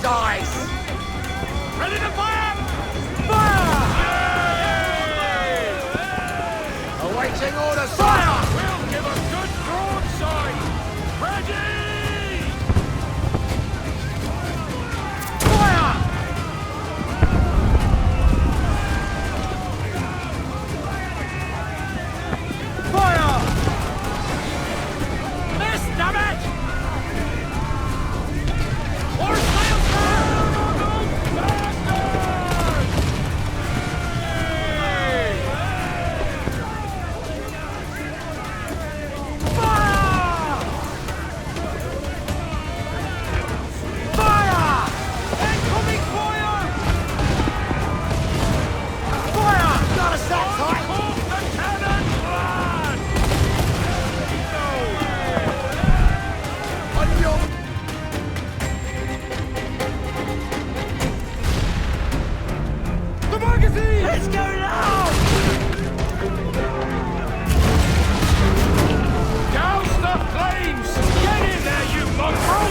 guys! Ready to fire! Fire! Awaiting orders, fire! We'll give a good broadside! Ready! Fire! Fire! Miss, damn it! Or sail Let's go now! Douse the flames! Get in there, you mongrel!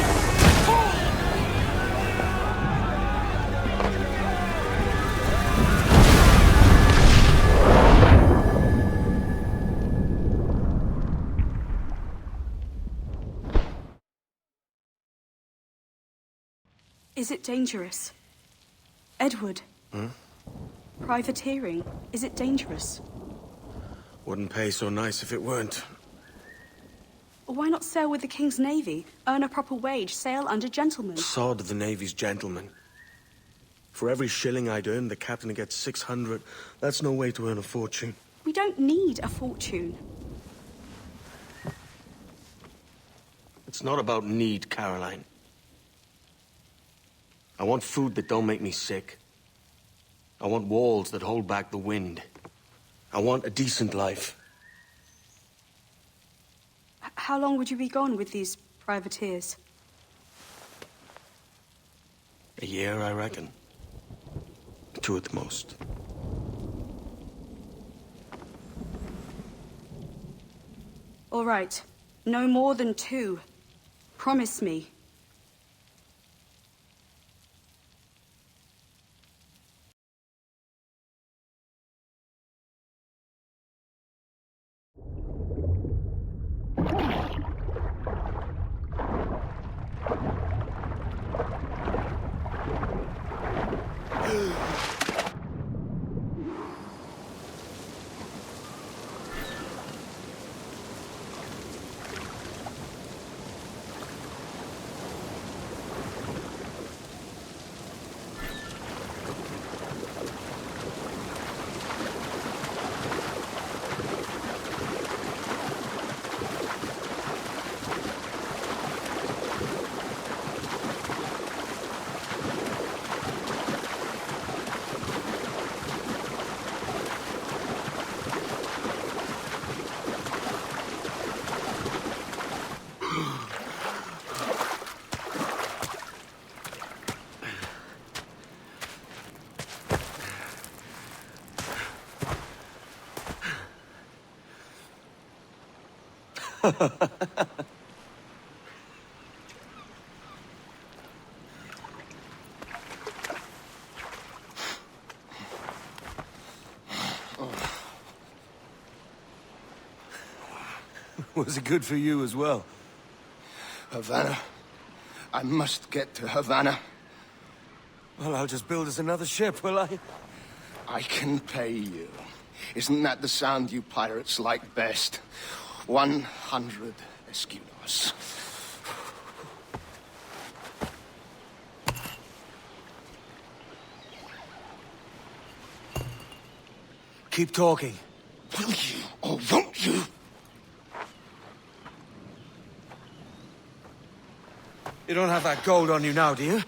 Is it dangerous? Edward? Privateering, is it dangerous? Wouldn't pay so nice if it weren't. Why not sail with the King's Navy? Earn a proper wage, sail under gentlemen. Sod the Navy's gentlemen. For every shilling I'd earn, the captain gets 600. That's no way to earn a fortune. We don't need a fortune. It's not about need, Caroline. I want food that don't make me sick. I want walls that hold back the wind. I want a decent life. How long would you be gone with these privateers? A year, I reckon. 2 at the most. All right. No more than 2. Promise me. Was it good for you as well? Havana. I must get to Havana. Well, I'll just build us another ship, will I? I can pay you. Isn't that the sound you pirates like best? 100 escudos. Keep talking. Will you or won't you? You don't have that gold on you now, do you?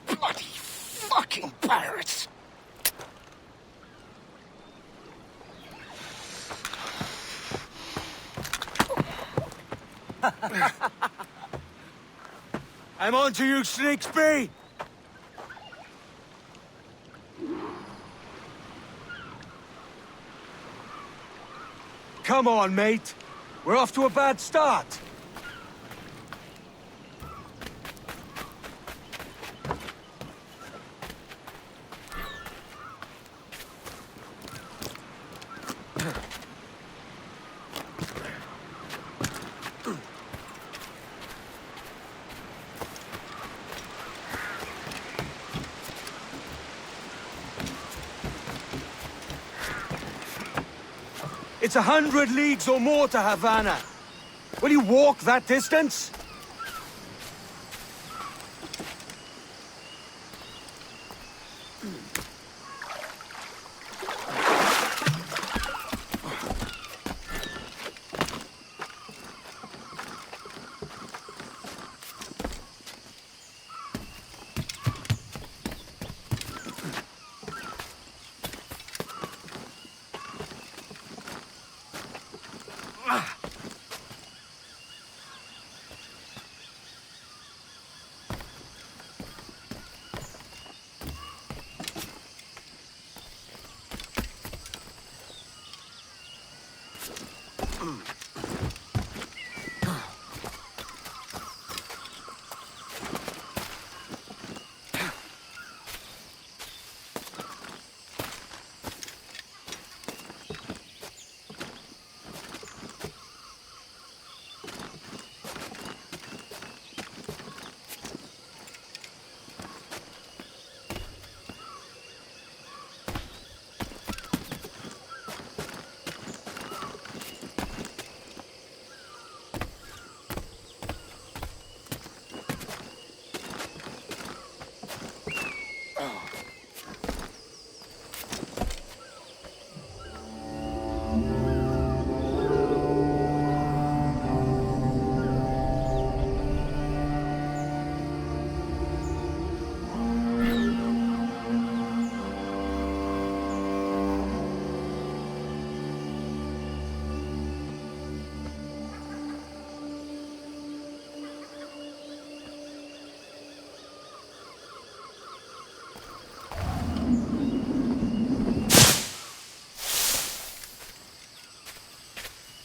Bloody fucking pirates! I'm on to you, Snakesby! Come on, mate. We're off to a bad start. It's 100 leagues or more to Havana. Will you walk that distance?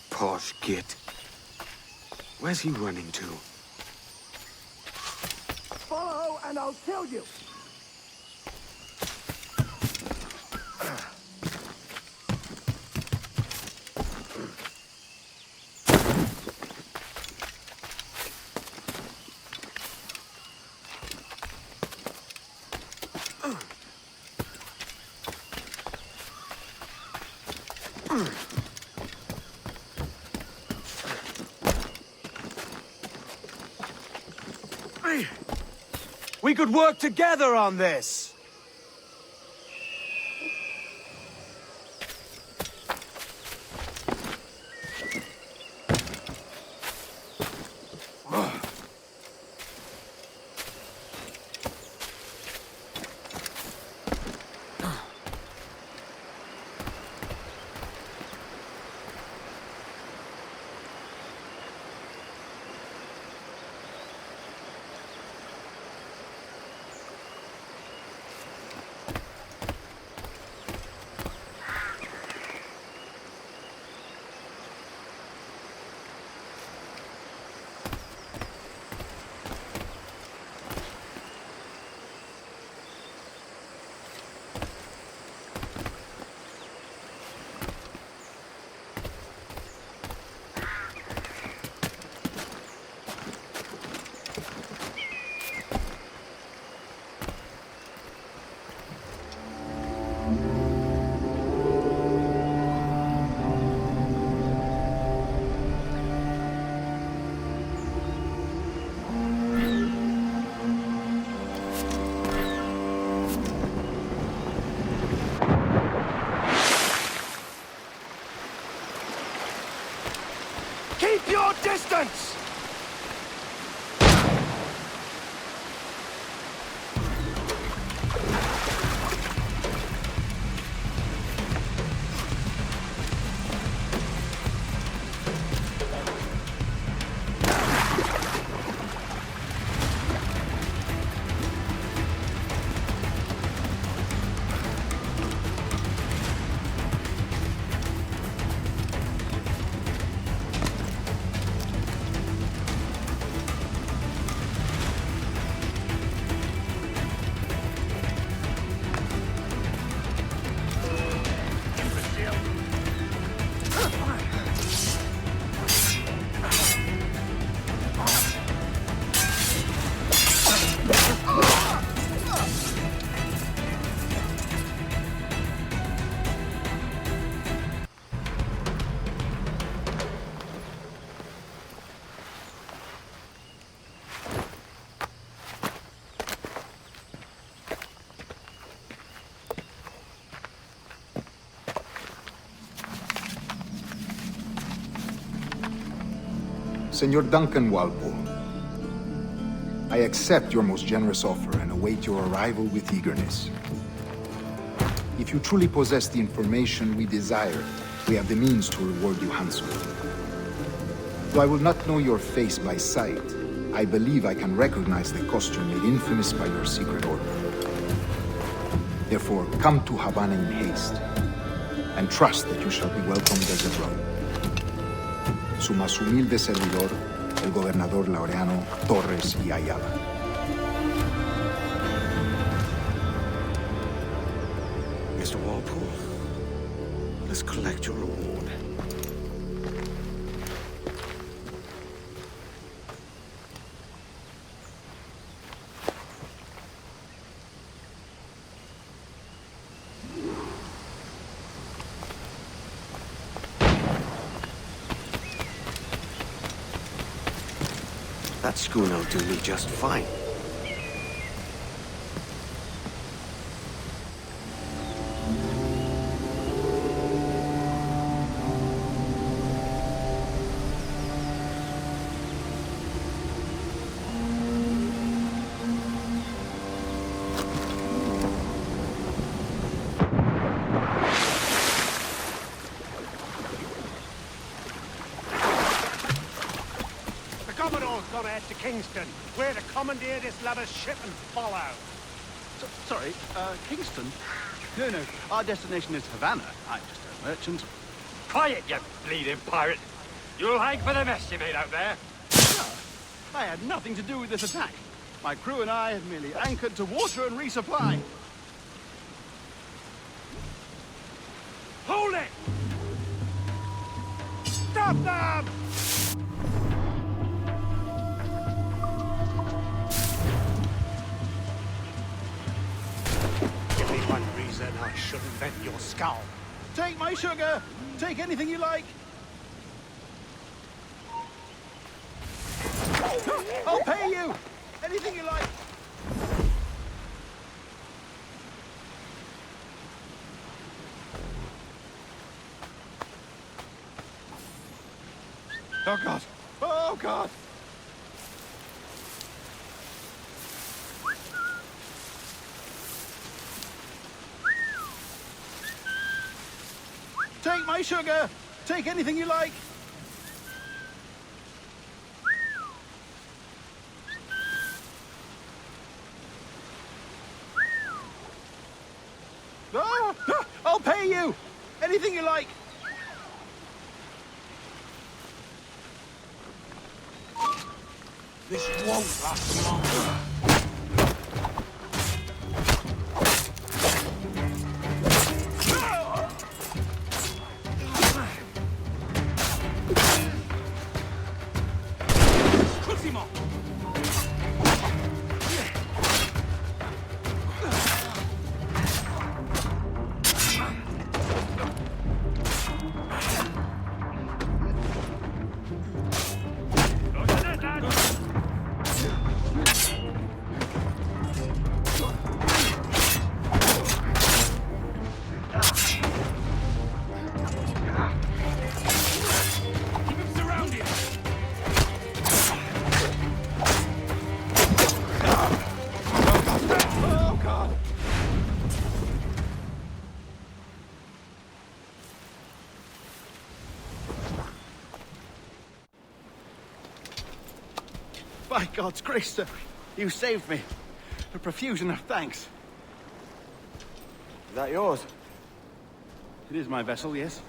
Posh git. Where's he running to? Follow and I'll kill you. We could work together on this! Keep your distance! Senor Duncan Walpole, I accept your most generous offer and await your arrival with eagerness. If you truly possess the information we desire, we have the means to reward you handsomely. Though I will not know your face by sight, I believe I can recognize the costume made infamous by your secret order. Therefore, come to Havana in haste, and trust that you shall be welcomed as a brother. Su más humilde servidor, el gobernador Laureano Torres y Ayala. Mr. Walpole, let's collect your reward. That schooner'll do me just fine. Gone ahead to Kingston. We're to commandeer this ladder's ship and follow. Sorry, Kingston? No, our destination is Havana. I'm just a merchant. Quiet, you bleeding pirate! You'll hang for the mess you made out there. No, I had nothing to do with this attack. My crew and I have merely anchored to water and resupply. Hold it! Stop them! Give me one reason I shouldn't bend your skull. Take my sugar! Take anything you like! I'll pay you! Anything you like! Oh, God! Oh, God! Take my sugar! Take anything you like! Oh, I'll pay you! Anything you like! This won't last long. By God's grace, sir, you saved me. A profusion of thanks. Is that yours? It is my vessel, yes.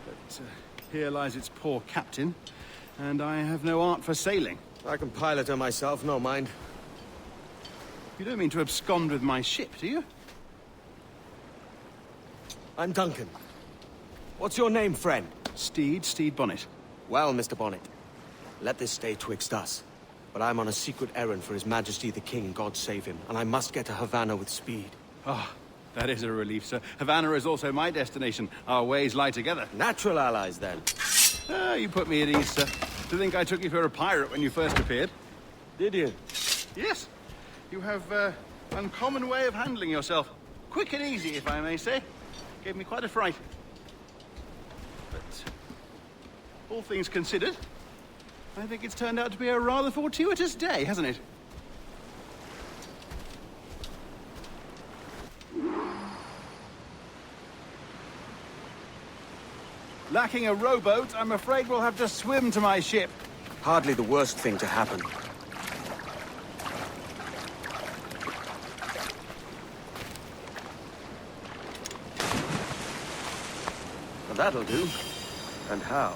But here lies its poor captain, and I have no art for sailing. I can pilot her myself, no mind. You don't mean to abscond with my ship, do you? I'm Duncan. What's your name, friend? Steed Bonnet. Well, Mr. Bonnet, let this stay twixt us. But I'm on a secret errand for His Majesty the King, God save him, and I must get to Havana with speed. Ah, that is a relief, sir. Havana is also my destination. Our ways lie together. Natural allies, then. Ah, you put me at ease, sir. To think I took you for a pirate when you first appeared. Did you? Yes. You have uncommon way of handling yourself. Quick and easy, if I may say. Gave me quite a fright. But all things considered, I think it's turned out to be a rather fortuitous day, hasn't it? Lacking a rowboat, I'm afraid we'll have to swim to my ship. Hardly the worst thing to happen. Well, that'll do. And how?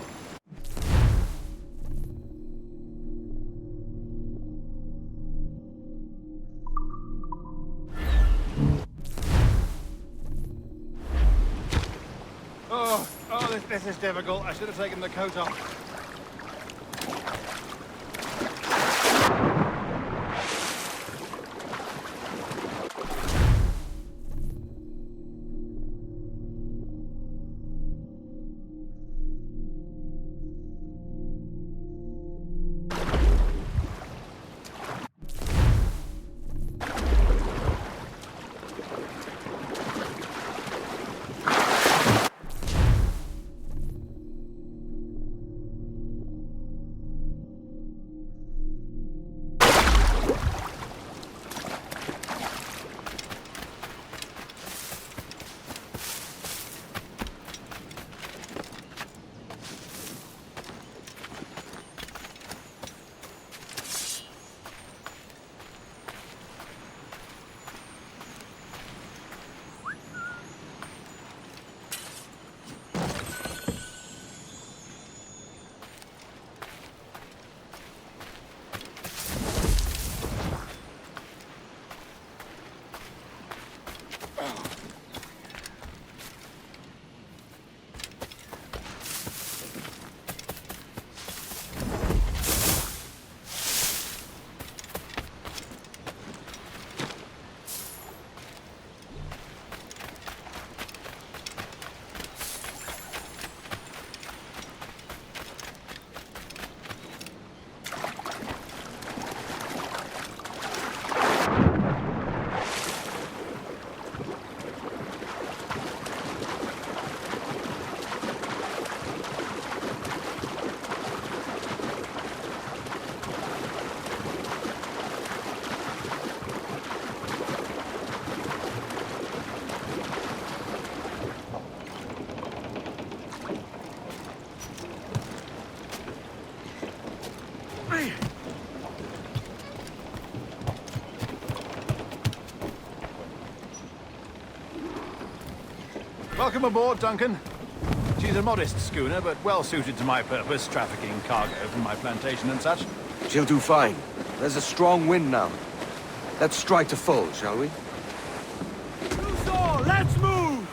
This is difficult. I should have taken the coat off. Welcome aboard, Duncan. She's a modest schooner, but well suited to my purpose, trafficking cargo from my plantation and such. She'll do fine. There's a strong wind now. Let's strike to full, shall we? Luthor, let's move!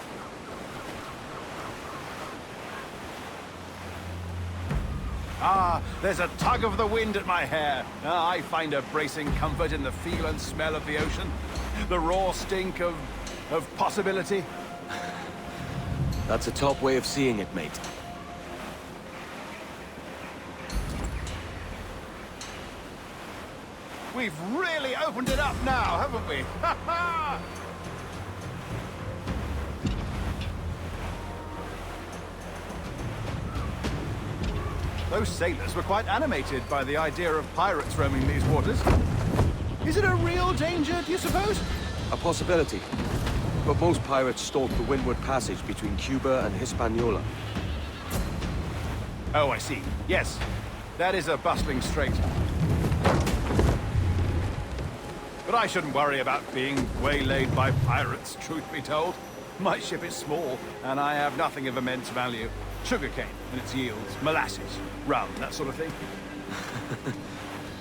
Ah, there's a tug of the wind at my hair. Ah, I find a bracing comfort in the feel and smell of the ocean. The raw stink of possibility. That's a top way of seeing it, mate. We've really opened it up now, haven't we? Ha ha! Those sailors were quite animated by the idea of pirates roaming these waters. Is it a real danger, do you suppose? A possibility. But most pirates stalk the windward passage between Cuba and Hispaniola. Oh, I see. Yes, that is a bustling strait. But I shouldn't worry about being waylaid by pirates, truth be told. My ship is small, and I have nothing of immense value. Sugarcane and its yields, molasses, rum, that sort of thing.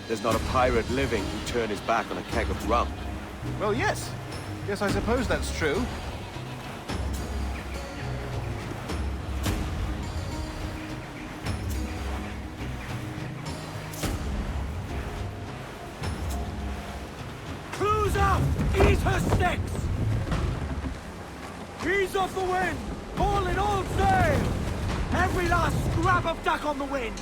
There's not a pirate living who'd turn his back on a keg of rum. Well, yes. Yes, I suppose that's true. Cruise up! Ease her sticks! Ease off the wind! Haul in all sail! Every last scrap of duck on the wind!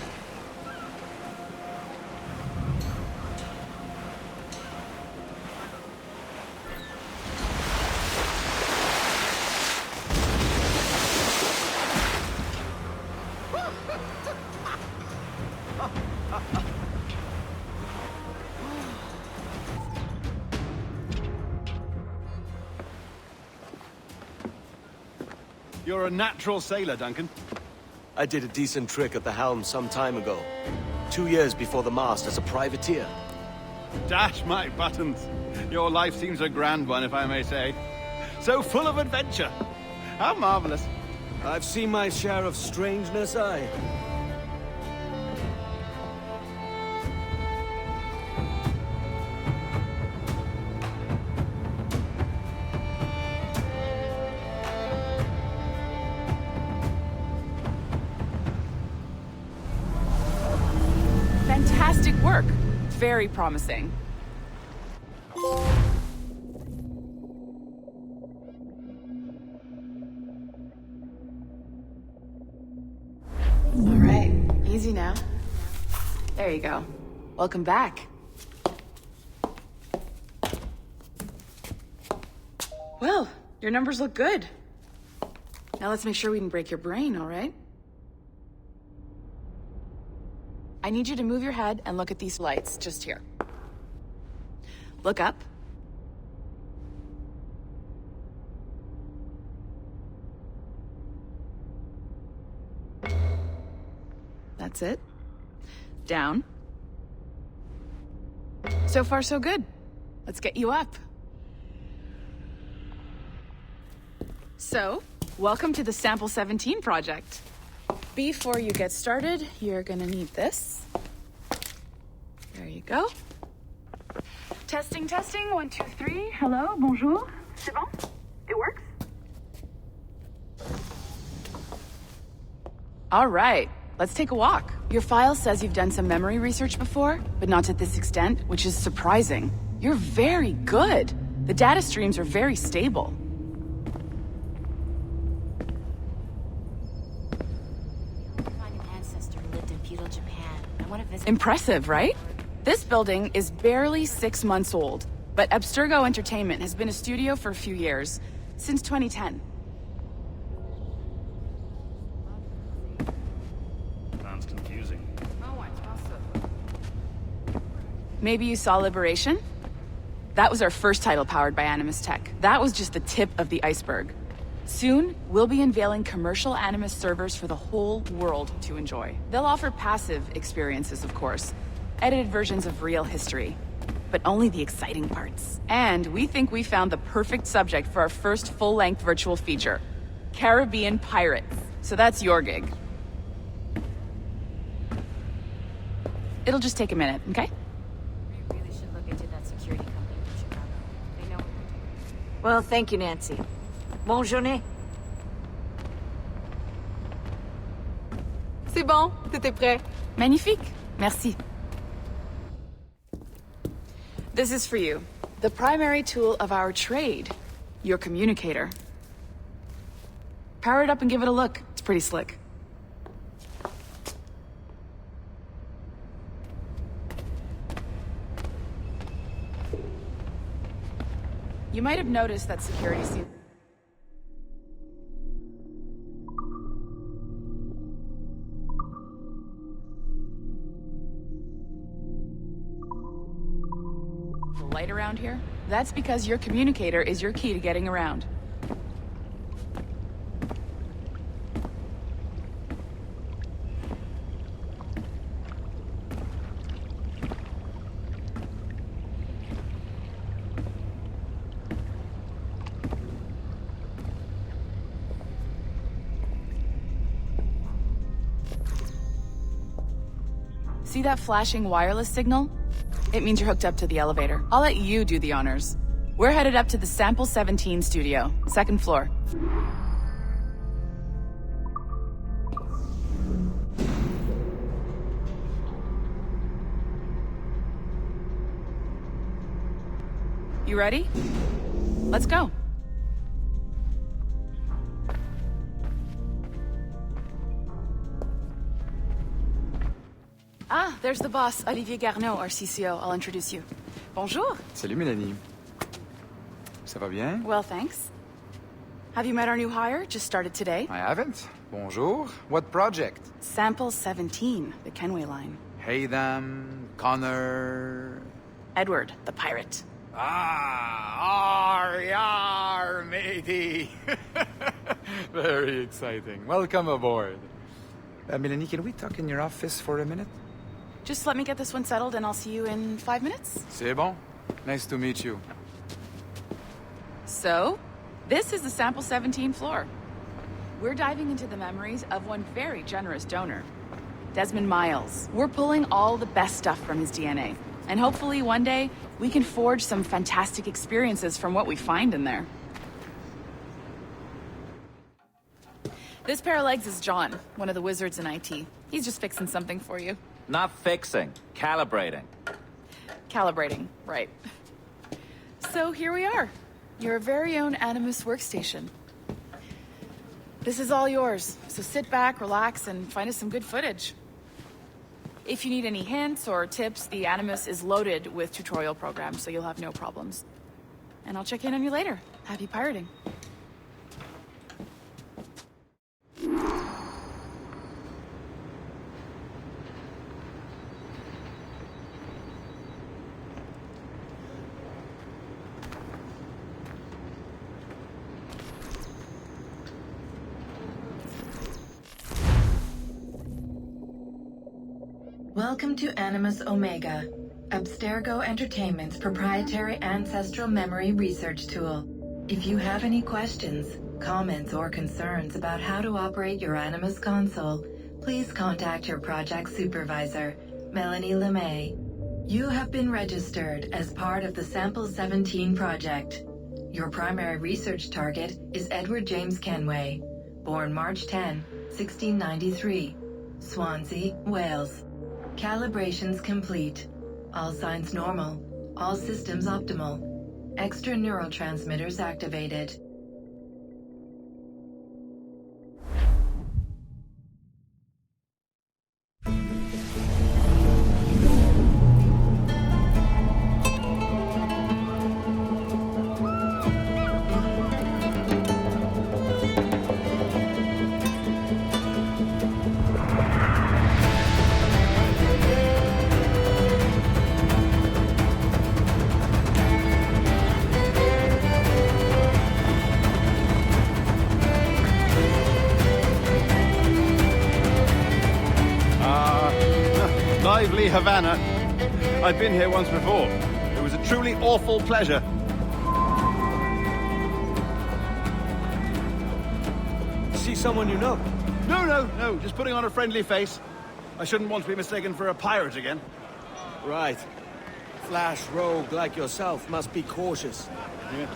You're a natural sailor, Duncan. I did a decent trick at the helm some time ago. 2 years before the mast as a privateer. Dash my buttons. Your life seems a grand one, if I may say. So full of adventure. How marvelous. I've seen my share of strangeness, aye. Fantastic work. Very promising. All right, easy now. There you go. Welcome back. Well, your numbers look good. Now let's make sure we can break your brain, all right? I need you to move your head and look at these lights just here. Look up. That's it. Down. So far, so good. Let's get you up. So, welcome to the Sample 17 project. Before you get started, you're gonna need this. There you go. Testing, testing, 1, 2, 3. Hello, bonjour. C'est bon? It works? All right, let's take a walk. Your file says you've done some memory research before, but not to this extent, which is surprising. You're very good. The data streams are very stable. Impressive, right? This building is barely 6 months old, but Abstergo Entertainment has been a studio for a few years, since 2010. Sounds confusing. Maybe you saw Liberation? That was our first title powered by Animus Tech. That was just the tip of the iceberg. Soon, we'll be unveiling commercial Animus servers for the whole world to enjoy. They'll offer passive experiences, of course, edited versions of real history, but only the exciting parts. And we think we found the perfect subject for our first full-length virtual feature, Caribbean Pirates. So that's your gig. It'll just take a minute, okay? We really should look into that security company from Chicago. They know what they're doing. Well, thank you, Nancy. Bonne journée. C'est bon, t'étais prêt. Magnifique. Merci. This is for you. The primary tool of our trade. Your communicator. Power it up and give it a look. It's pretty slick. You might have noticed that security seems... light around here? That's because your communicator is your key to getting around. See that flashing wireless signal? It means you're hooked up to the elevator. I'll let you do the honors. We're headed up to the Sample 17 studio, 2nd floor. You ready? Let's go. Ah, there's the boss, Olivier Garneau, our CCO. I'll introduce you. Bonjour. Salut, Mélanie. Ça va bien? Well, thanks. Have you met our new hire? Just started today. I haven't. Bonjour. What project? Sample 17, the Kenway line. Hey them, Connor... Edward, the pirate. Yar, matey. Very exciting. Welcome aboard. Melanie, can we talk in your office for a minute? Just let me get this one settled and I'll see you in 5 minutes. C'est bon. Nice to meet you. So, this is the Sample 17 floor. We're diving into the memories of one very generous donor, Desmond Miles. We're pulling all the best stuff from his DNA. And hopefully one day, we can forge some fantastic experiences from what we find in there. This pair of legs is John, one of the wizards in IT. He's just fixing something for you. Not fixing, calibrating. Calibrating, right. So here we are, your very own Animus workstation. This is all yours, so sit back, relax, and find us some good footage. If you need any hints or tips, the Animus is loaded with tutorial programs, so you'll have no problems. And I'll check in on you later. Happy pirating. Welcome to Animus Omega, Abstergo Entertainment's proprietary ancestral memory research tool. If you have any questions, comments, or concerns about how to operate your Animus console, please contact your project supervisor, Melanie LeMay. You have been registered as part of the Sample 17 project. Your primary research target is Edward James Kenway, born March 10, 1693, Swansea, Wales. Calibrations complete. All signs normal. All systems optimal. Extra neurotransmitters activated. Lively Havana. I've been here once before. It was a truly awful pleasure. See someone you know? No. Just putting on a friendly face. I shouldn't want to be mistaken for a pirate again. Right. Flash rogue like yourself must be cautious. Yeah.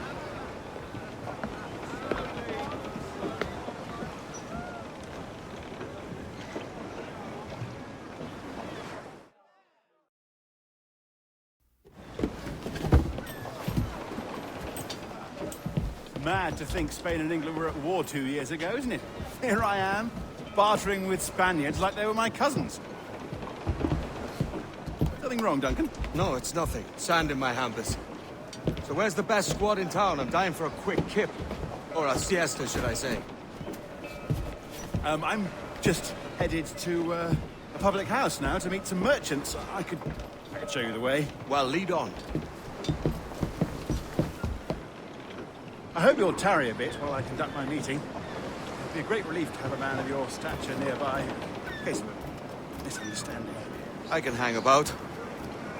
Mad to think Spain and England were at war 2 years ago, isn't it? Here I am, bartering with Spaniards like they were my cousins. Nothing wrong, Duncan? No, it's nothing. Sand in my hampers. So where's the best squad in town? I'm dying for a quick kip. Or a siesta, should I say. I'm just headed to a public house now to meet some merchants. I could show you the way. Well, lead on. I hope you'll tarry a bit while I conduct my meeting. It'd be a great relief to have a man of your stature nearby, in case of a misunderstanding. I can hang about.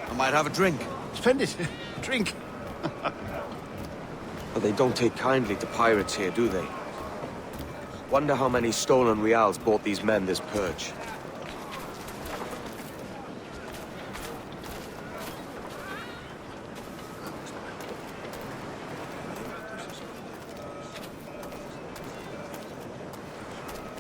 I might have a drink. Splendid. Drink. But they don't take kindly to pirates here, do they? Wonder how many stolen reals bought these men this purge.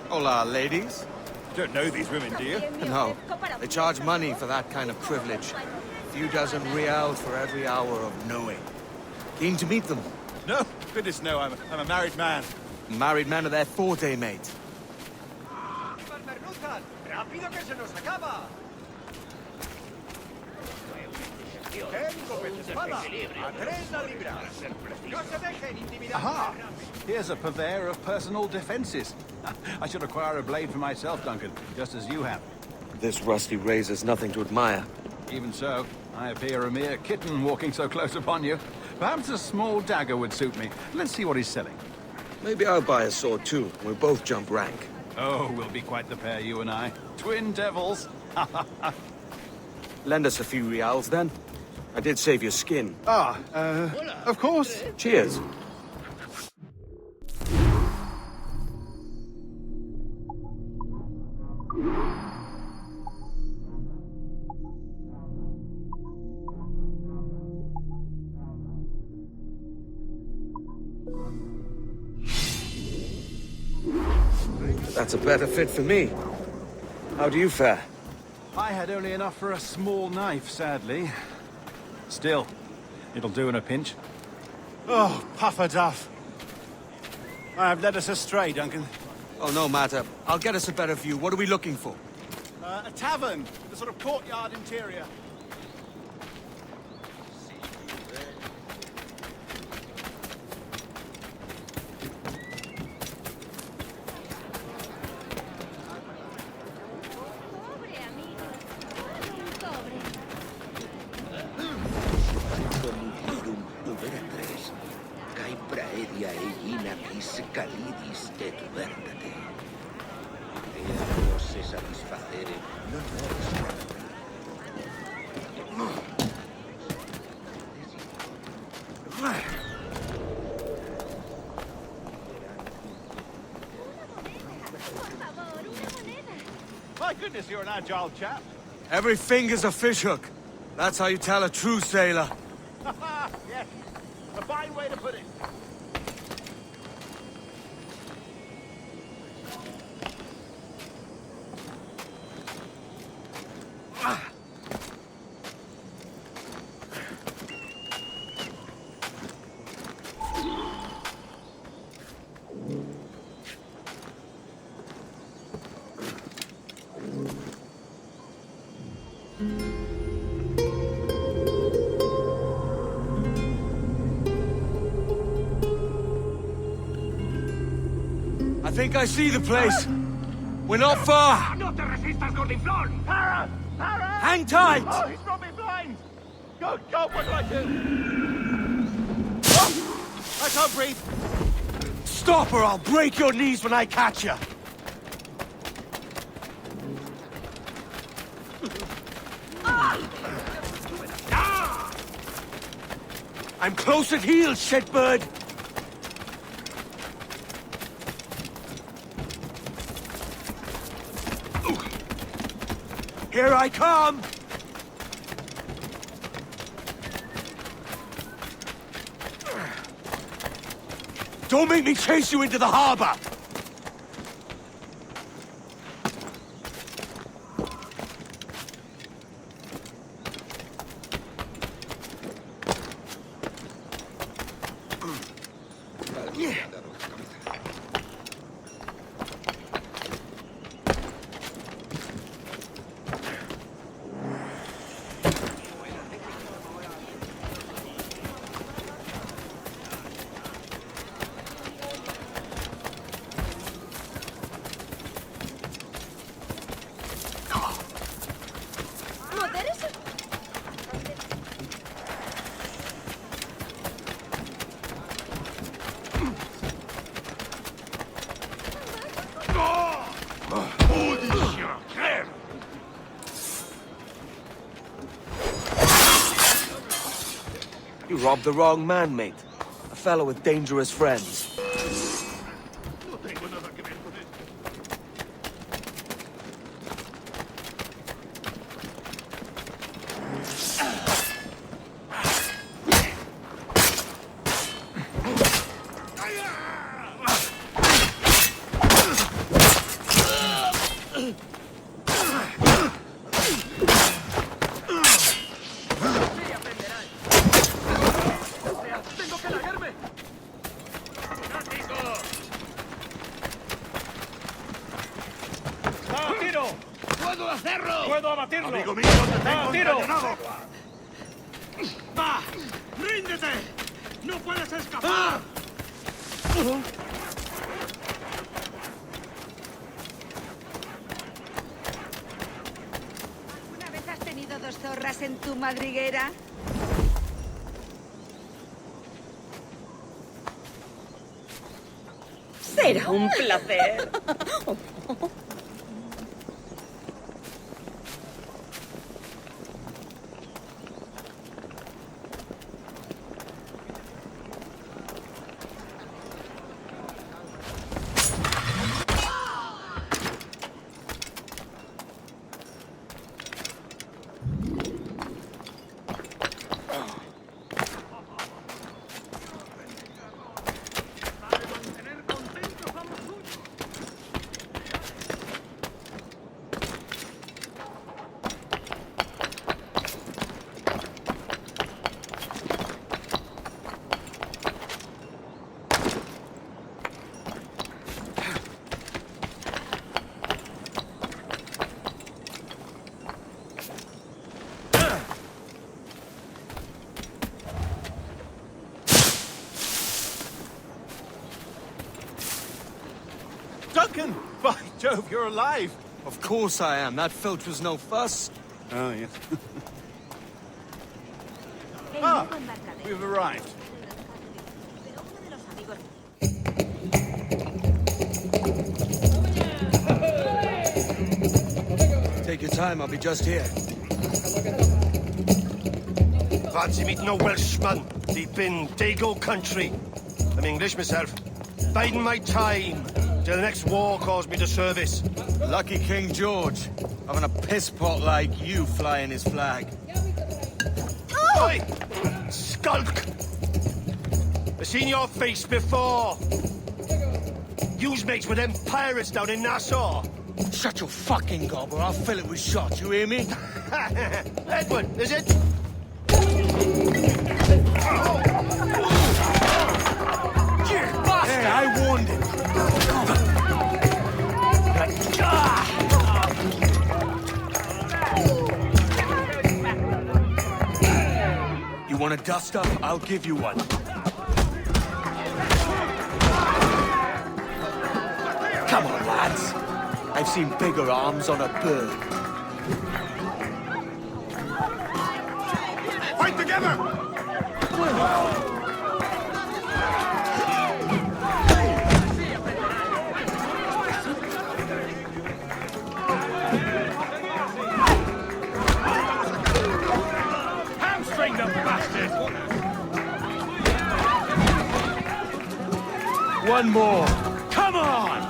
Hola, ladies. You don't know these women, do you? No. They charge money for that kind of privilege. A few dozen reals for every hour of knowing. Keen to meet them? No, goodness no, I'm a married man. Married men are their forte, mate. Aha! Here's a purveyor of personal defenses. I should acquire a blade for myself, Duncan, just as you have. This rusty razor's nothing to admire. Even so, I appear a mere kitten walking so close upon you. Perhaps a small dagger would suit me. Let's see what he's selling. Maybe I'll buy a sword too. We'll both jump rank. Oh, we'll be quite the pair, you and I. Twin devils. Lend us a few reals, then. I did save your skin. Of course. Cheers. That's a better fit for me. How do you fare? I had only enough for a small knife, sadly. Still, it'll do in a pinch. Oh, Puffer Duff. I have led us astray, Duncan. Oh, no matter. I'll get us a better view. What are we looking for? A tavern, the sort of courtyard interior. My goodness, you're an agile chap. Every finger's a fishhook. That's how you tell a true sailor. Yes, a fine way to put it. I think I see the place. We're not far. No te resistas, Gordinflón! Para! Para! Hang tight! Oh, he's brought me blind! Good God, what do I do? I can't breathe. Stop or I'll break your knees when I catch you. I'm close at heel, shitbird. Here I come! Don't make me chase you into the harbor! You robbed the wrong man, mate. A fellow with dangerous friends. ¡Puedo abatirlo! ¡Amigo mío, te tengo tiro! encañonado! ¡Va! ¡Ríndete! ¡No puedes escapar! ¿Alguna vez has tenido dos zorras? entras en tu madriguera? Será un placer. Duncan! By Jove, you're alive! Of course I am. That filch was no fuss. Oh, yes. Ah, we've arrived. Take your time, I'll be just here. Fancy meeting a Welshman deep in Dago country. I'm English myself. Biding my time till the next war calls me to service. Lucky King George, having a piss pot like you flying his flag. Oi! Skulk! I've seen your face before. You's mates with them pirates down in Nassau. Shut your fucking gob or I'll fill it with shot, you hear me? Edward, is it? Hey, I warned him. You want a dust-up? I'll give you one. Come on, lads. I've seen bigger arms on a bird. Fight together! Hamstring them, bastard! One more. Come on!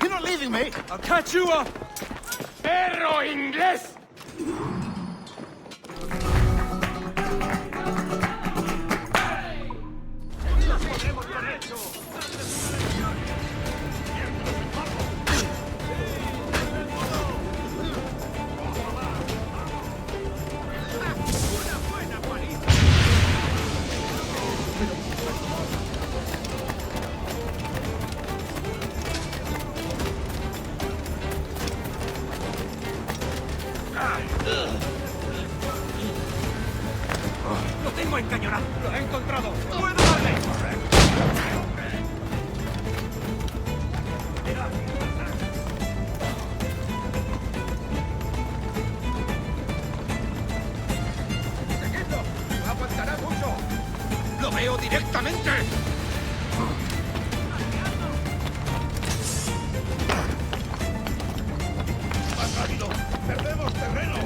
You're not leaving me! I'll catch you up! Perro inglés! ¡Lo tengo encañonado! ¡Lo he encontrado! ¡Puedo darle! ¡Seguidlo! ¡No aguantará mucho! ¡Lo veo directamente! ¡Más rápido! ¡Perdemos terreno!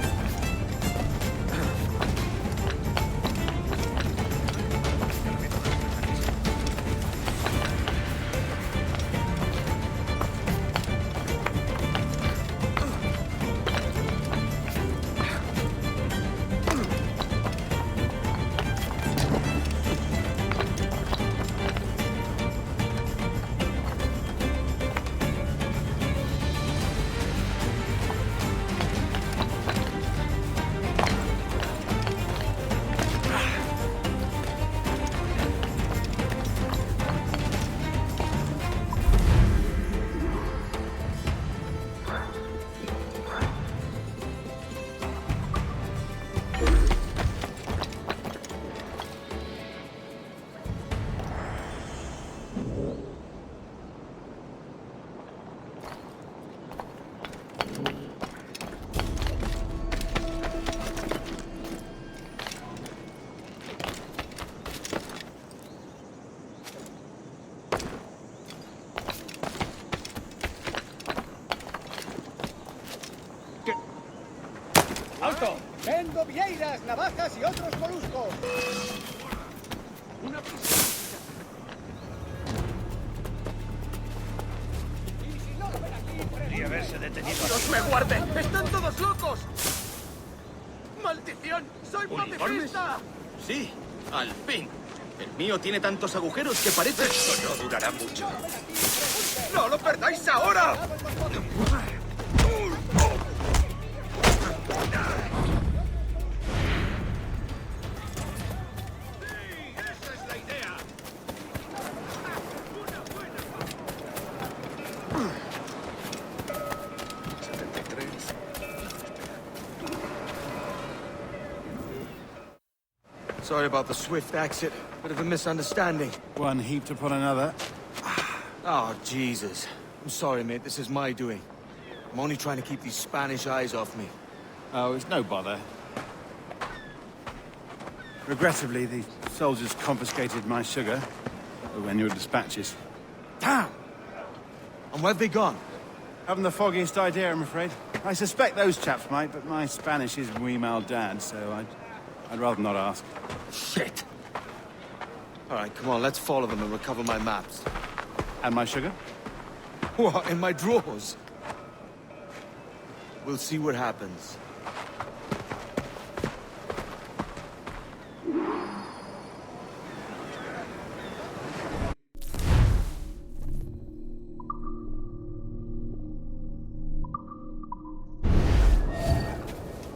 ¡Alto! Vendo vieiras, navajas y otros moluscos. Una Podría haberse detenido. ¡Dios me guarde! ¡Están todos locos! ¡Maldición! ¡Soy pacifista! Sí, al fin. El mío tiene tantos agujeros que parece... Esto no durará mucho. ¡No lo perdáis ahora! Sorry about the swift exit. Bit of a misunderstanding. One heaped upon another. Oh, Jesus. I'm sorry, mate. This is my doing. I'm only trying to keep these Spanish eyes off me. Oh, it's no bother. Regrettably, the soldiers confiscated my sugar when your dispatches. Damn! And where've they gone? Haven't the foggiest idea, I'm afraid. I suspect those chaps might, but my Spanish is muy mal dad, so I'd rather not ask. Shit! All right, come on, let's follow them and recover my maps. And my sugar? What, in my drawers? We'll see what happens.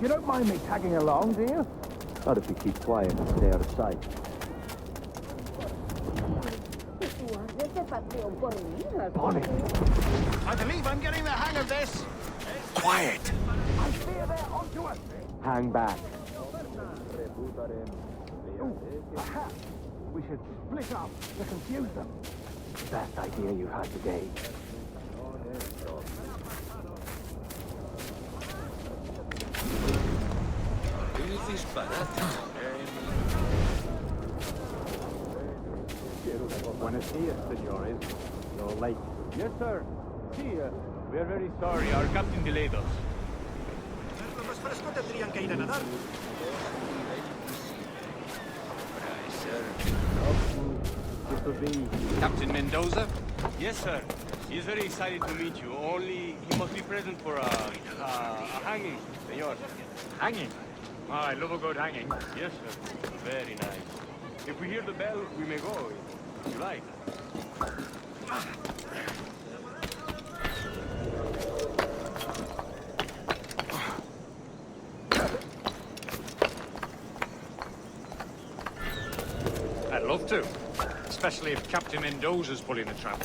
You don't mind me tagging along, do you? Not if you keep quiet and stay out of sight. Bonnie. I believe I'm getting the hang of this. Quiet! I fear they're onto us. Hang back. Perhaps we should split up to confuse them. Best idea you've had today. Buenos dias, senores. You're late. Yes, sir. See, we are very sorry. Our captain delayed us. Captain Mendoza? Yes, sir. He is very excited to meet you. Only he must be present for a hanging, senor. Hanging? Oh, I love a good hanging. Yes, sir. Very nice. If we hear the bell, we may go, if you like. I'd love to. Especially if Captain Mendoza's pulling the trap.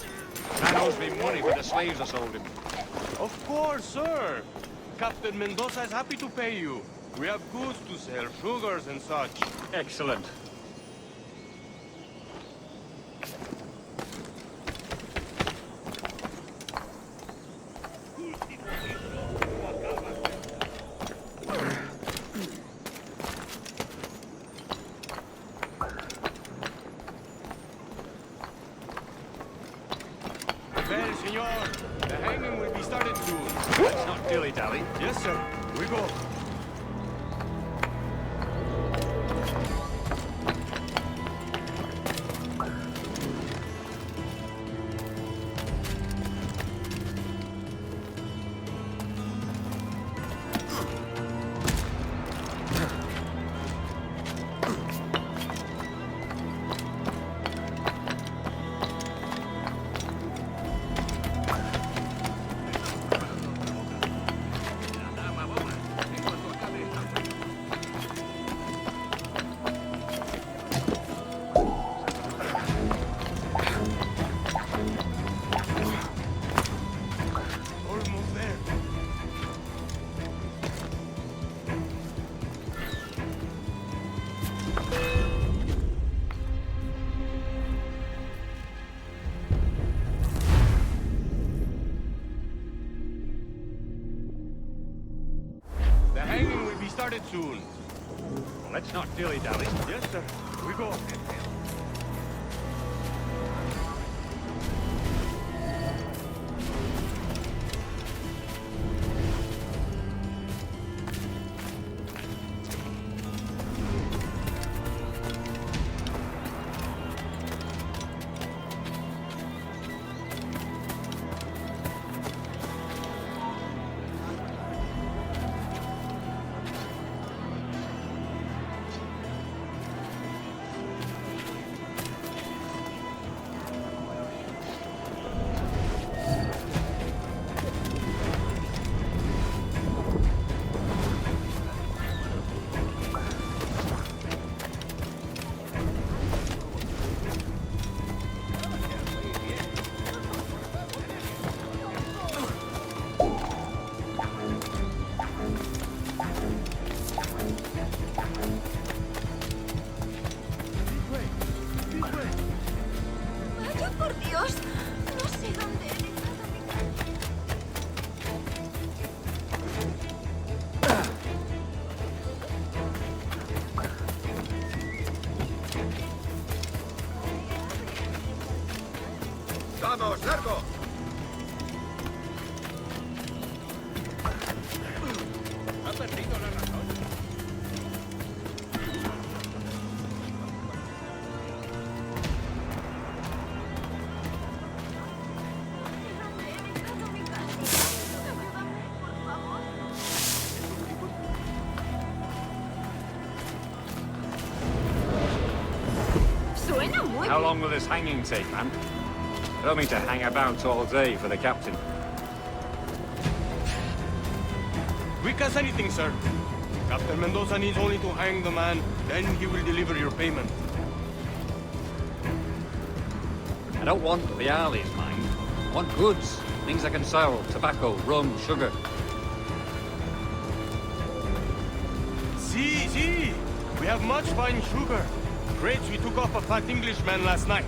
Man owes me money for the slaves I sold him. Of course, sir. Captain Mendoza is happy to pay you. We have goods to sell, sugars and such. Excellent. Well, senor, the hanging will be started soon. Let's not dilly-dally. Yes, sir. We go. The hanging will be started soon. Let's not dilly-dally. Yes, sir. We go. Vaya por Dios. No sé dónde he dejado mi carta. ¡Vamos, largo! Ha perdido la razón. Suena muy How bien. long will this hanging take, man? I don't mean to hang about all day for the captain. Quick as anything, sir. Captain Mendoza needs only to hang the man, then he will deliver your payment. I don't want the Arley's mind. I want goods. Things I can sell. Tobacco, rum, sugar. See! We have much fine sugar. Crates we took off a fat Englishman last night.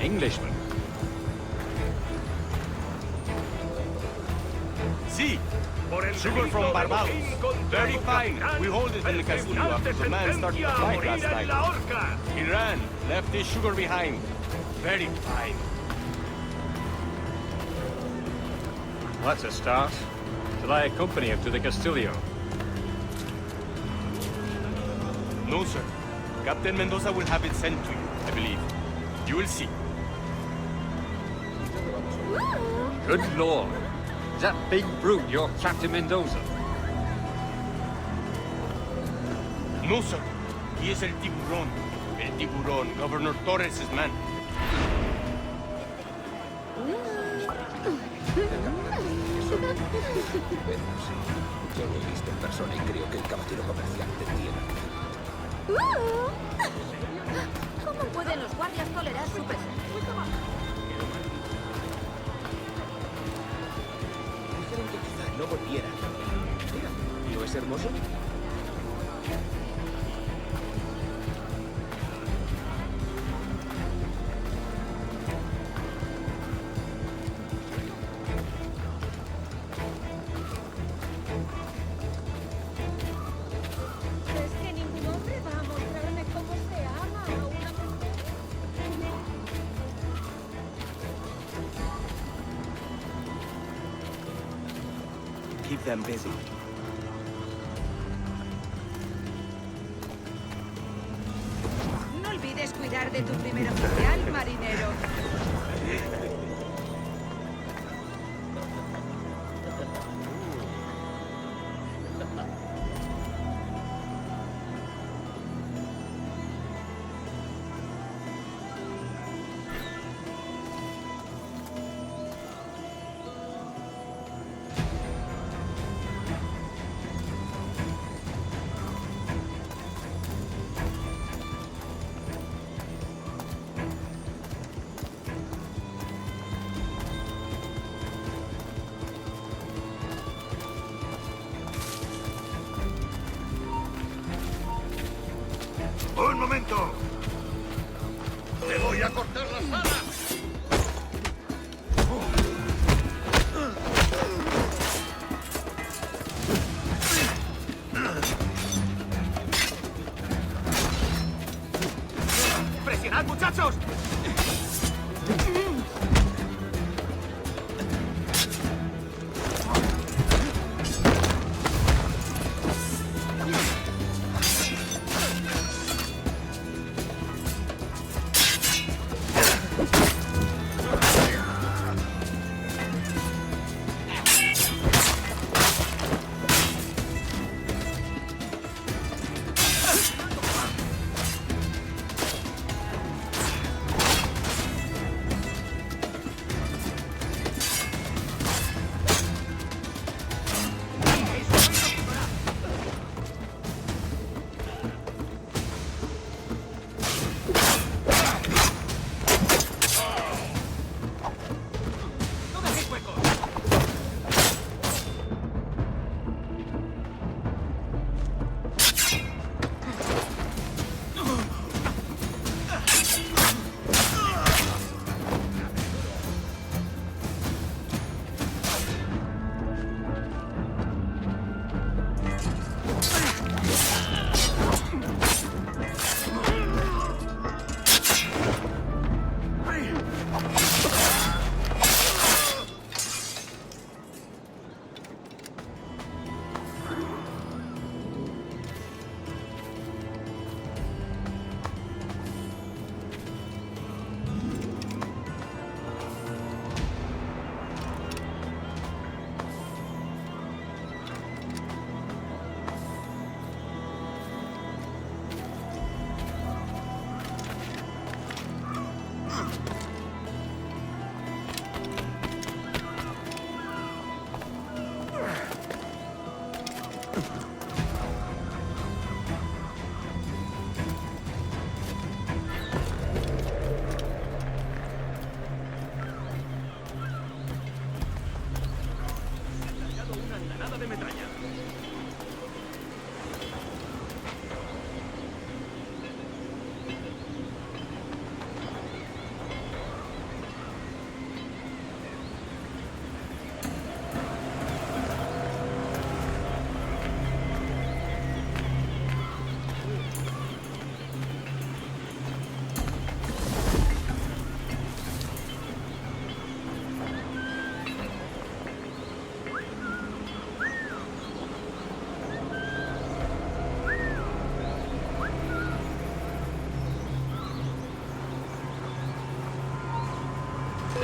Englishman? See, sugar from Barbados. Very fine. We hold it in the castillo after the man started the fight last night. He ran, left his sugar behind. Very fine. Well, that's a start. Shall I accompany him to the Castillo? No, sir. Captain Mendoza will have it sent to you, I believe. You will see. Good lord. Is that big brute your Captain Mendoza? No, sir. He is El Tiburón. El Tiburón, Governor Torres' man. Yo lo he visto en persona y creo que el caballero comerciante tiene. ¿Cómo pueden los guardias tolerar su presencia? Dijeron que quizá no volviera. Mira, ¿no es hermoso? Es que ningún hombre va a mostrarme cómo se ama a una mujer. Keep them busy. No olvides cuidar de tu primer oficial, marinero. ¡Un momento! ¡Te voy a cortar las alas! ¡Presionad, muchachos! de metralla.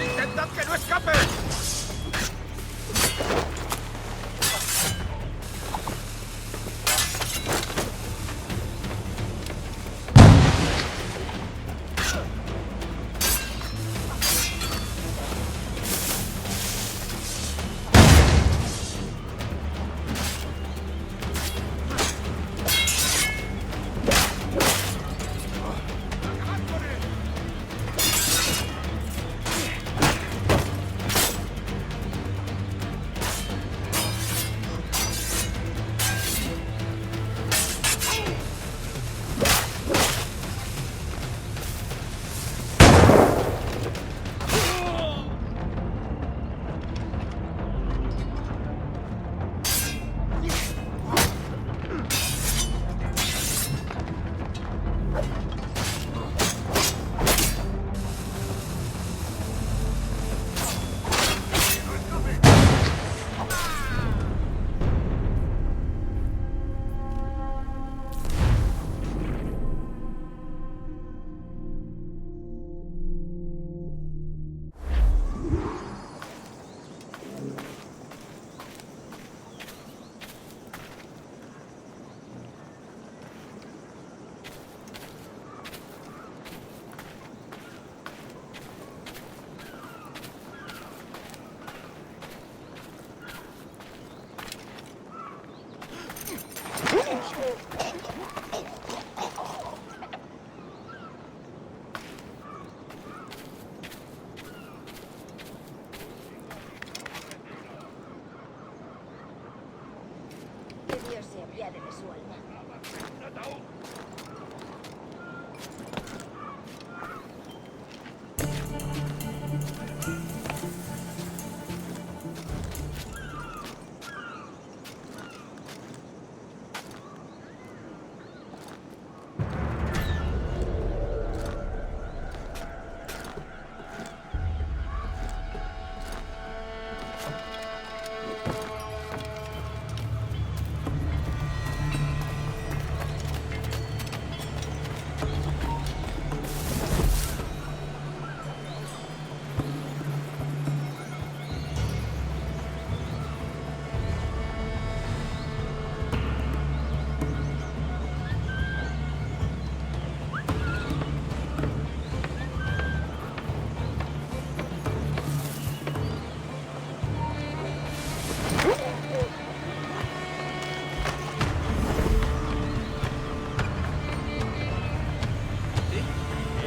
¡Intentad que no escape! Que Dios se apiade de su alma.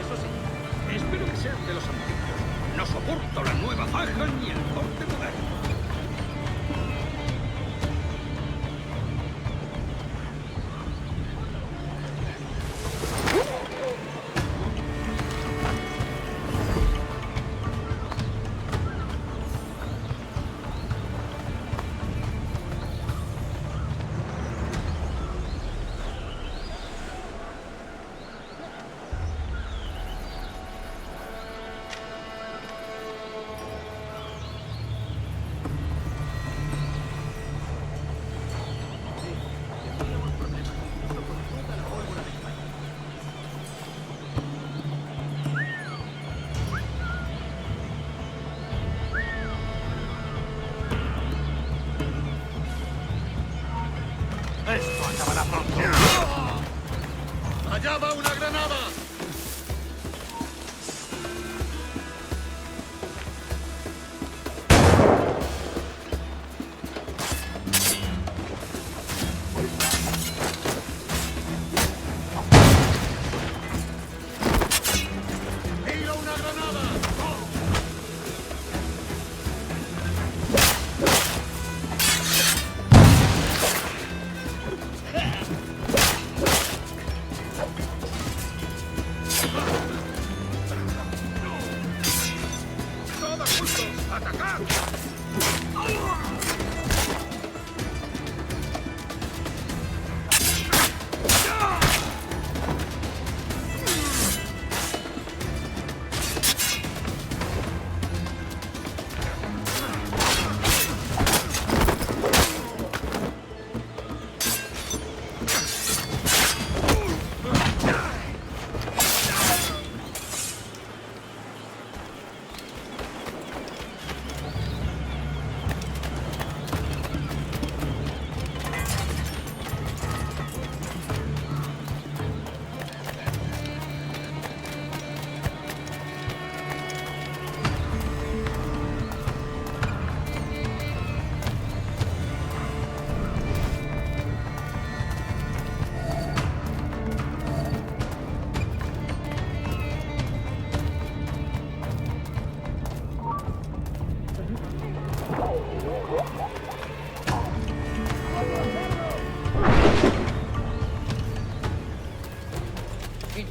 Eso sí, espero que sean de los antiguos. No soporto la nueva faja ni el corte moderno. Esto acabará pronto. ¡Allá va una granada! ¡Tiro una granada!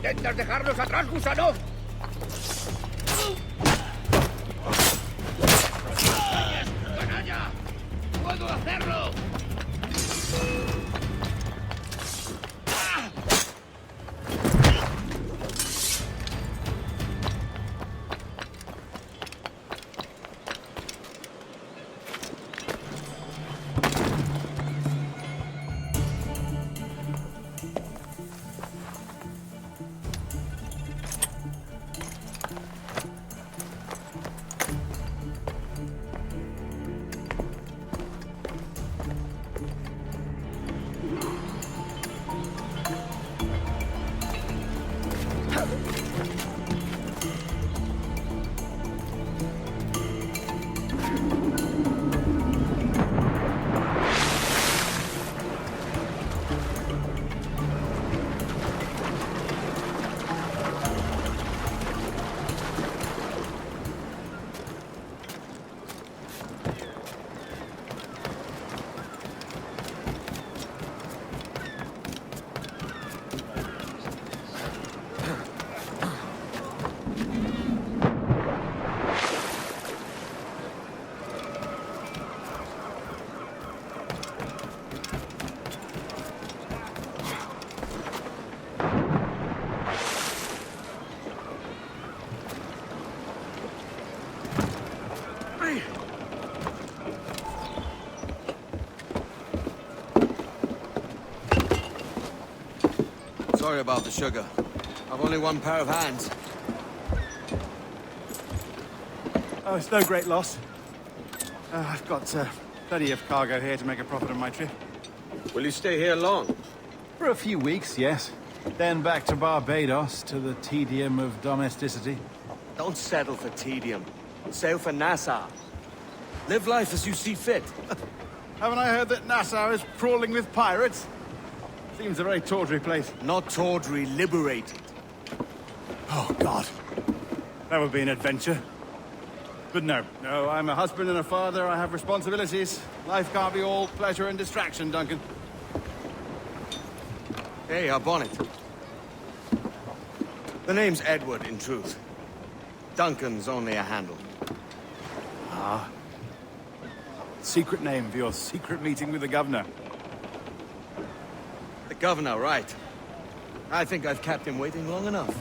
¿Intentas dejarnos atrás, gusano? ¡Canalla! ¡Puedo hacerlo! Sorry about the sugar. I've only one pair of hands. Oh, it's no great loss. I've got plenty of cargo here to make a profit on my trip. Will you stay here long? For a few weeks, yes. Then back to Barbados, to the tedium of domesticity. Don't settle for tedium. Sail for Nassau. Live life as you see fit. Haven't I heard that Nassau is crawling with pirates? Seems a very tawdry place. Not tawdry, liberated. Oh, God. That would be an adventure. But no, I'm a husband and a father. I have responsibilities. Life can't be all pleasure and distraction, Duncan. Hey, our bonnet. The name's Edward, in truth. Duncan's only a handle. Ah. Secret name for your secret meeting with the governor. The governor, right. I think I've kept him waiting long enough.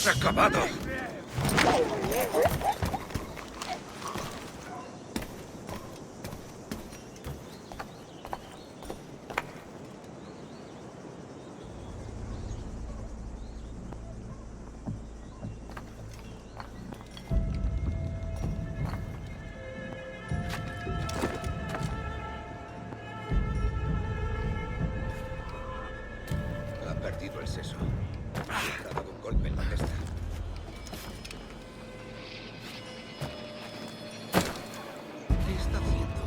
has acabado. Ha perdido el seso. Le ha dado un golpe en la testa. ¿Qué está haciendo?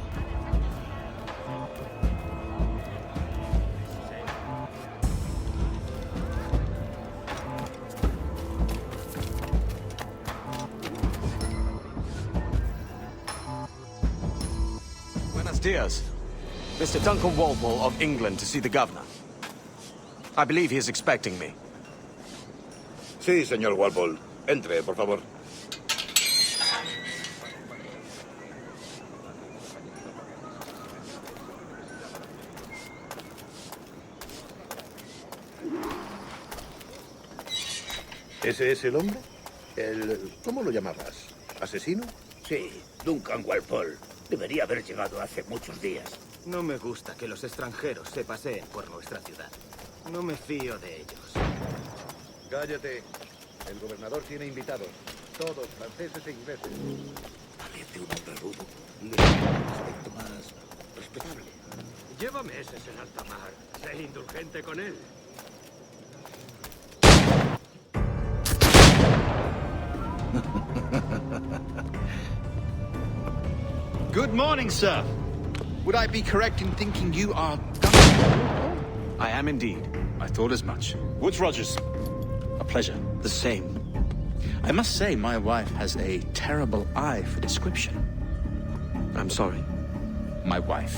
Buenos dias. Mr. Duncan Walpole of England to see the governor. I believe he is expecting me. Sí, señor Walpole. Entre, por favor. ¿Ese es el hombre? ¿Cómo lo llamabas? ¿Asesino? Sí, Duncan Walpole. Debería haber llegado hace muchos días. No me gusta que los extranjeros se paseen por nuestra ciudad. No me fío de ellos. Cállate. El gobernador tiene invitados. Todos franceses e ingleses. Parece un hombre rudo. Un aspecto más respetable. Lleva meses en alta mar. Sé indulgente con él. Good morning, sir. Would I be correct in thinking you are Duncan? I am indeed. I thought as much. Woods Rogers. A pleasure. The same. I must say, my wife has a terrible eye for description. I'm sorry. My wife.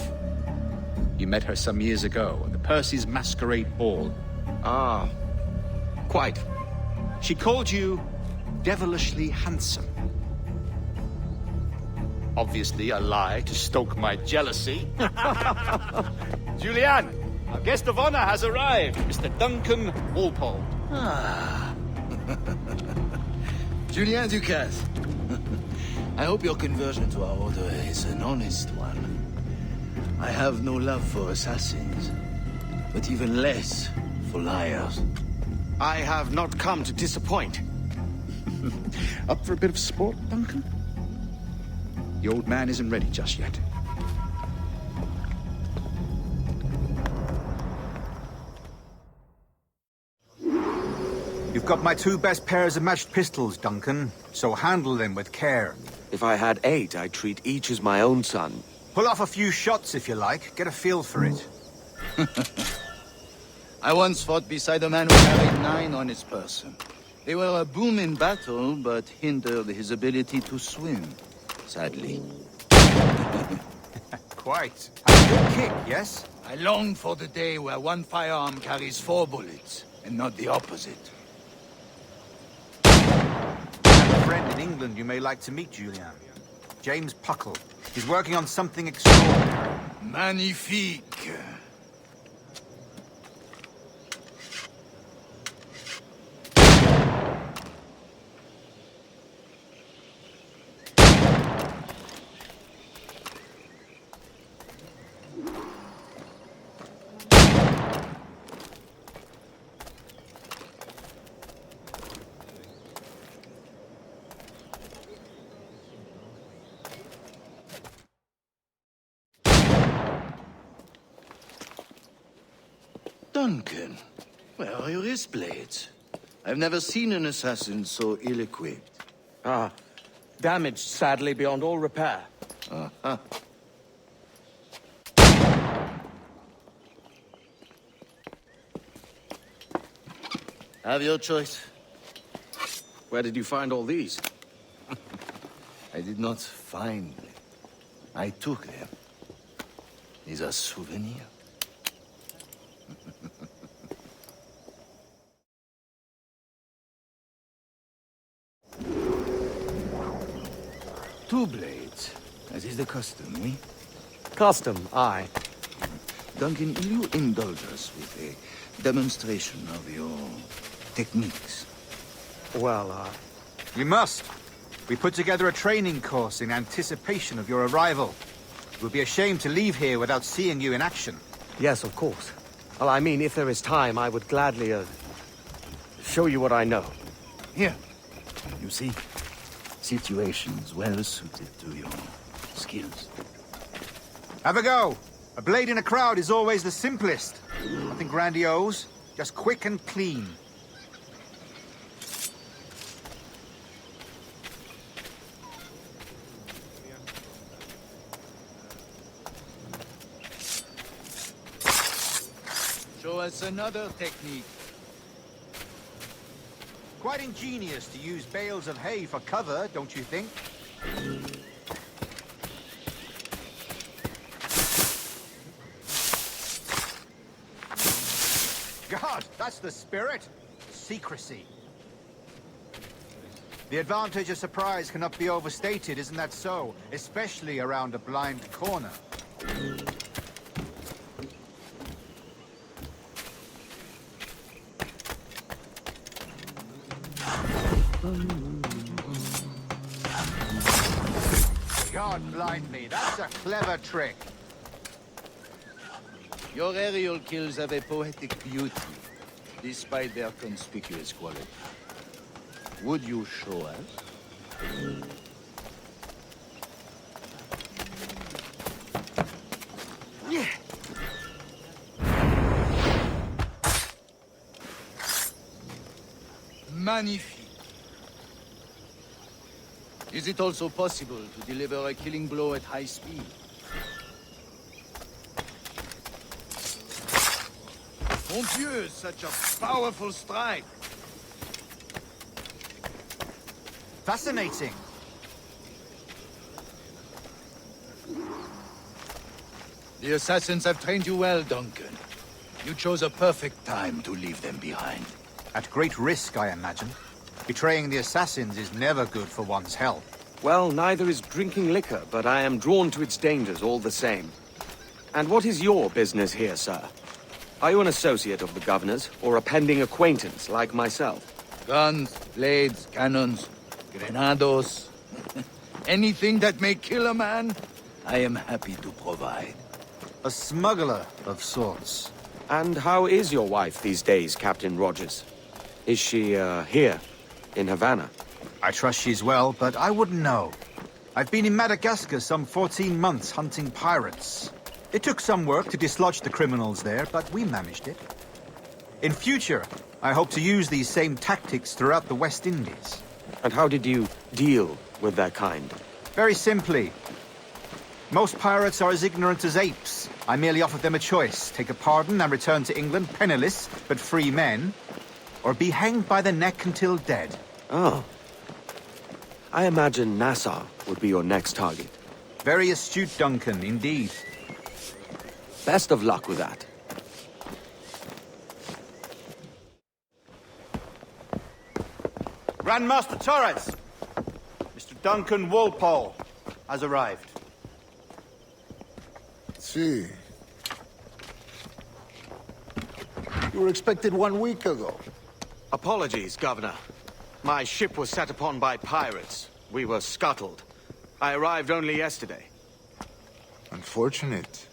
You met her some years ago at the Percy's Masquerade Ball. Ah, quite. She called you devilishly handsome. Obviously a lie to stoke my jealousy. Julianne, our guest of honor has arrived, Mr. Duncan Walpole. Ah. Julien Ducasse. I hope your conversion to our order is an honest one. I have no love for assassins, but even less for liars. I have not come to disappoint. Up for a bit of sport, Duncan? The old man isn't ready just yet. You've got my two best pairs of matched pistols, Duncan, so handle them with care. If I had 8, I'd treat each as my own son. Pull off a few shots if you like. Get a feel for it. I once fought beside a man who carried 9 on his person. They were a boom in battle, but hindered his ability to swim, sadly. Quite. A good kick, yes? I long for the day where one firearm carries 4 bullets, and not the opposite. I have a friend in England you may like to meet, Julian. James Puckle. He's working on something extraordinary. Magnifique. Duncan, where are your wrist blades? I've never seen an assassin so ill-equipped. Ah, damaged sadly beyond all repair. Uh-huh. Have your choice. Where did you find all these? I did not find them. I took them. These are souvenirs. Two blades, as is the custom, we? Custom, aye. Duncan, will you indulge us with a demonstration of your techniques? Well, You must. We put together a training course in anticipation of your arrival. It would be a shame to leave here without seeing you in action. Yes, of course. Well, I mean, if there is time, I would gladly, show you what I know. Here. You see? Situations well suited to your skills. Have a go. A blade in a crowd is always the simplest. Nothing grandiose, just quick and clean. Show us another technique. Quite ingenious to use bales of hay for cover, don't you think? God, that's the spirit. Secrecy. The advantage of surprise cannot be overstated, isn't that so? Especially around a blind corner. God blind me, that's a clever trick. Your aerial kills have a poetic beauty, despite their conspicuous quality. Would you show us? Yeah. Magnifique. Is it also possible to deliver a killing blow at high speed? Mon Dieu, such a powerful strike! Fascinating. The assassins have trained you well, Duncan. You chose a perfect time to leave them behind. At great risk, I imagine. Betraying the assassins is never good for one's health. Well, neither is drinking liquor, but I am drawn to its dangers all the same. And what is your business here, sir? Are you an associate of the governor's, or a pending acquaintance like myself? Guns, blades, cannons, grenados. Anything that may kill a man, I am happy to provide. A smuggler of sorts. And how is your wife these days, Captain Rogers? Is she, here, in Havana? I trust she's well, but I wouldn't know. I've been in Madagascar some 14 months hunting pirates. It took some work to dislodge the criminals there, but we managed it. In future, I hope to use these same tactics throughout the West Indies. And how did you deal with that kind? Very simply. Most pirates are as ignorant as apes. I merely offered them a choice. Take a pardon and return to England penniless, but free men, or be hanged by the neck until dead. Oh. I imagine Nassau would be your next target. Very astute, Duncan, indeed. Best of luck with that. Grandmaster Torres! Mr. Duncan Walpole has arrived. See. You were expected 1 week ago. Apologies, Governor. My ship was set upon by pirates. We were scuttled. I arrived only yesterday. Unfortunate.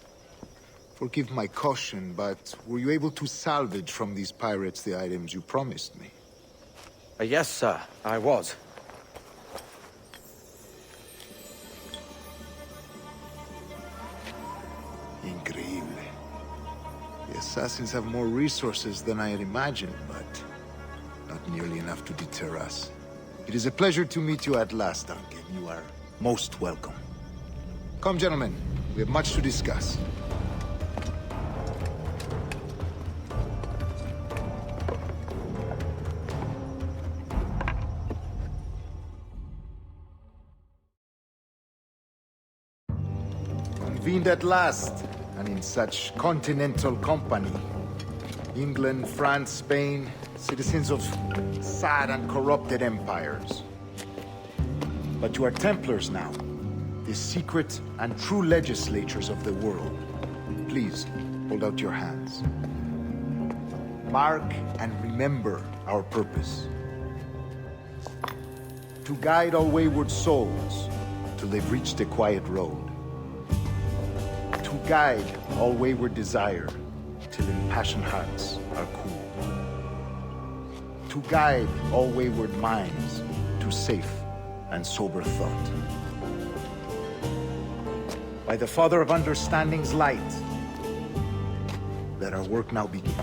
Forgive my caution, but were you able to salvage from these pirates the items you promised me? Yes, sir, I was. Increíble. The assassins have more resources than I had imagined, but not nearly enough to deter us. It is a pleasure to meet you at last, Duncan. You are most welcome. Come, gentlemen. We have much to discuss. Convened at last, and in such continental company. England, France, Spain, citizens of sad and corrupted empires. But you are Templars now, the secret and true legislators of the world. Please, hold out your hands. Mark and remember our purpose. To guide all wayward souls till they've reached a quiet road. To guide all wayward desire till impassioned hearts are cooled. To guide all wayward minds to safe and sober thought. By the Father of Understanding's light, let our work now begin.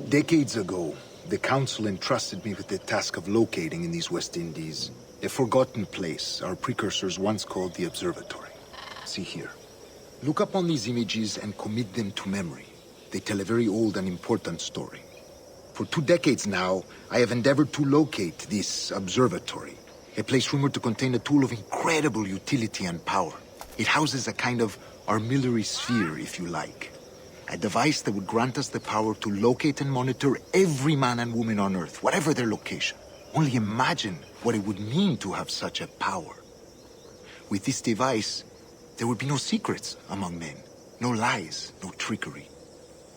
Decades ago, the Council entrusted me with the task of locating in these West Indies a forgotten place our precursors once called the Observatory. See here. Look upon these images and commit them to memory. They tell a very old and important story. For 2 decades now, I have endeavored to locate this observatory, a place rumored to contain a tool of incredible utility and power. It houses a kind of armillary sphere, if you like. A device that would grant us the power to locate and monitor every man and woman on Earth, whatever their location. Only imagine what it would mean to have such a power. With this device, there would be no secrets among men, no lies, no trickery.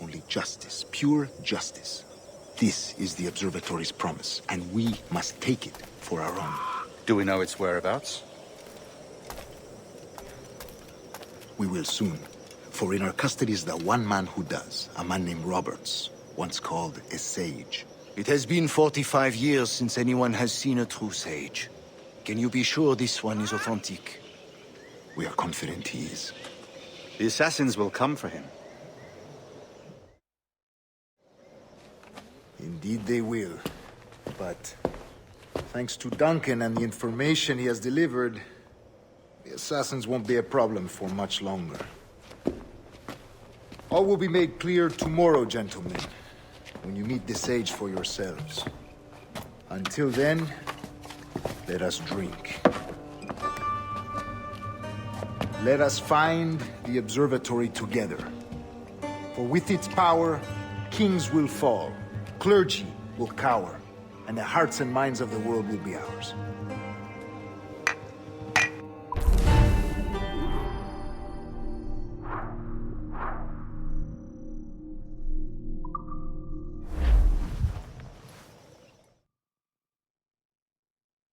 Only justice, pure justice. This is the Observatory's promise, and we must take it for our own. Do we know its whereabouts? We will soon. For in our custody is the one man who does, a man named Roberts, once called a sage. It has been 45 years since anyone has seen a true sage. Can you be sure this one is authentic? We are confident he is. The assassins will come for him. Indeed they will. But thanks to Duncan and the information he has delivered, the assassins won't be a problem for much longer. All will be made clear tomorrow, gentlemen, when you meet the sage for yourselves. Until then, let us drink. Let us find the observatory together. For with its power, kings will fall, clergy will cower, and the hearts and minds of the world will be ours.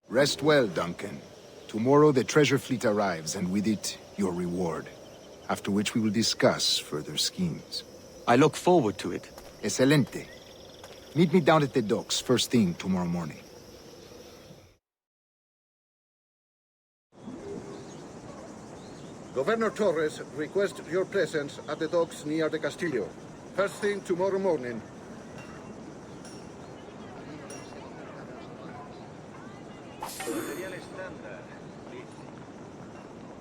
Rest well, Duncan. Tomorrow the treasure fleet arrives, and with it, your reward. After which we will discuss further schemes. I look forward to it. Excelente. Meet me down at the docks first thing tomorrow morning. Governor Torres requests your presence at the docks near the Castillo. First thing tomorrow morning. Material estándar, Liz.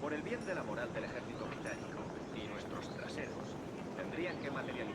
Por el bien de la moral del ejército británico y nuestros traseros, tendrían que materializar